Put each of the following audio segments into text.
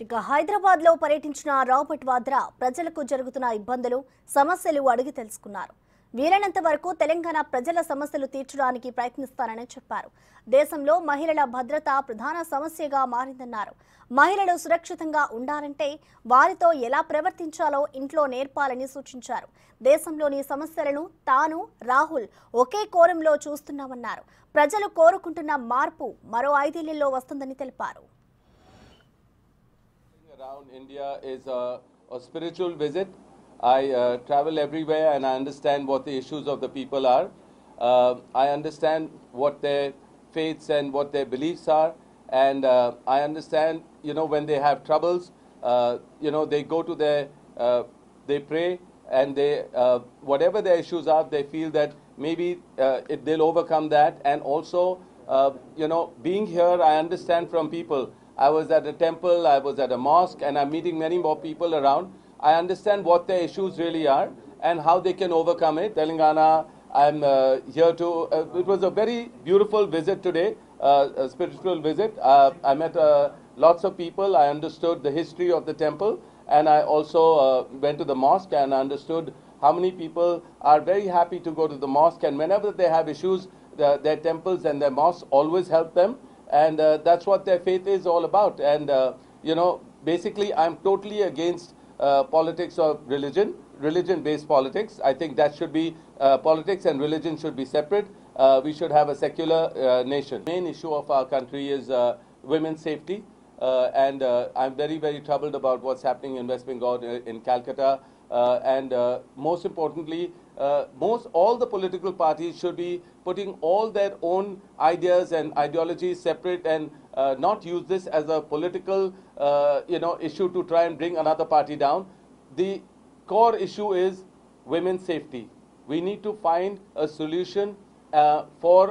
ఇక హైదరాబాద్ లో పర్యటించిన రాబర్ట్ వాద్రా ప్రజలకు జరుగుతున్న ఇబ్బందులు సమస్యలు అడిగి తెలుసుకున్నారు. వీలైనంత వరకు తెలంగాణ ప్రజల సమస్యలు తీర్చడానికి ప్రయత్నిస్తానని చెప్పారు. దేశంలో మహిళల భద్రత ప్రధాన సమస్యగా మారిందన్నారు. మహిళలు సురక్షితంగా ఉండాలంటే వారితో ఎలా ప్రవర్తించాలో ఇంట్లో నేర్పాలని సూచించారు. దేశంలోని సమస్యలను తాను రాహుల్ ఒకే కోణంలో చూస్తున్నామన్నారు. ప్రజలు కోరుకుంటున్న మార్పు మరో 5 ఏళ్లలో వస్తుందని తెలిపారు. Around India is a spiritual visit. I travel everywhere and I understand what the issues of the people are. I understand what their faiths and what their beliefs are, and I understand, when they have troubles, they go to they pray, and they whatever their issues are, they feel that maybe they'll overcome that. And also, being here, I understand from people. I was at a temple, I was at a mosque, and I'm meeting many more people around. I understand what their issues really are and how they can overcome it. Telangana, I'm here to. It was a very beautiful visit today, a spiritual visit. I met lots of people. I understood the history of the temple, and I also went to the mosque and understood how many people are very happy to go to the mosque. And whenever they have issues, their temples and their mosques always help them. And that's what their faith is all about. And, basically, I'm totally against politics or religion-based politics. I think that should be, politics and religion should be separate. We should have a secular nation. The main issue of our country is women's safety. And I'm very, very troubled about what's happening in West Bengal, in Calcutta. And most importantly, all the political parties should be putting all their own ideas and ideologies separate, and not use this as a political issue to try and bring another party down. The core issue is women's safety. We need to find a solution for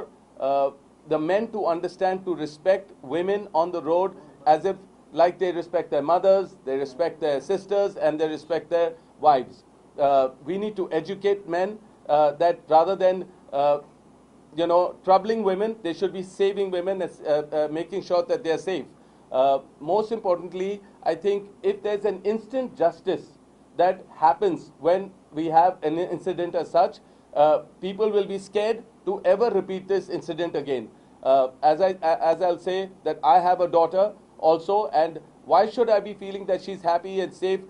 the men to understand, to respect women on the road as if like they respect their mothers, they respect their sisters, and they respect their wives. We need to educate men that rather than troubling women, they should be saving women, making sure that they are safe. Most importantly, I think if there's an instant justice that happens when we have an incident as such, people will be scared to ever repeat this incident again. As I'll say that I have a daughter also, and why should I be feeling that she's happy and safe